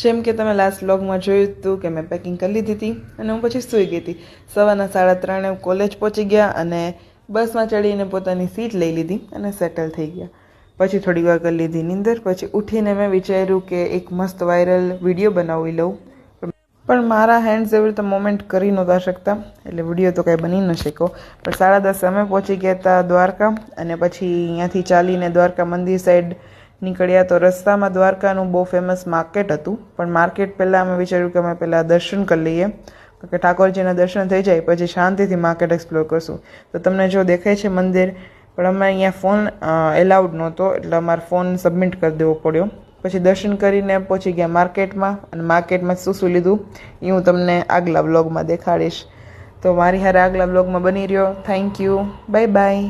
જેમ કે તમે લાસ્ટ વ્લોગમાં જોયું હતું કે મેં પેકિંગ કરી લીધી હતી અને હું પછી સૂઈ ગઈ હતી. સવારના 3:30 કોલેજ પહોંચી ગયા અને બસમાં ચડીને પોતાની સીટ લઈ લીધી અને સેટલ થઈ ગયા. પછી થોડી વાર કરી લીધી નીંદર. પછી ઉઠીને મેં વિચાર્યું કે એક મસ્ત વાયરલ વિડીયો બનાવી લઉં, પણ મારા હેન્ડ્સ એવી રીતે મોમેન્ટ કરી નહોતા શકતા, એટલે વિડીયો તો કાંઈ બની ન શક્યો. પણ 10:30 અમે પહોંચી ગયા હતા દ્વારકા અને પછી અહીંયાથી ચાલીને દ્વારકા મંદિર સાઈડ નીકળ્યા. તો રસ્તામાં દ્વારકાનું બહુ ફેમસ માર્કેટ હતું, પણ માર્કેટ પહેલાં અમે વિચાર્યું કે અમે પહેલાં દર્શન કરી લઈએ, કે ઠાકોરજીના દર્શન થઈ જાય પછી શાંતિથી માર્કેટ એક્સપ્લોર કરશું. તો તમને જો દેખાય છે મંદિર, પણ અમે અહીંયા ફોન એલાઉડ નહોતો, એટલે અમારે ફોન સબમિટ કરી દેવો પડ્યો. પછી દર્શન કરીને પહોંચી ગયા માર્કેટમાં, અને માર્કેટમાં શું શું લીધું એ હું તમને આગલા બ્લોગમાં દેખાડીશ. તો મારી હારે આગલા બ્લોગમાં બની રહ્યો. Thank you, bye bye.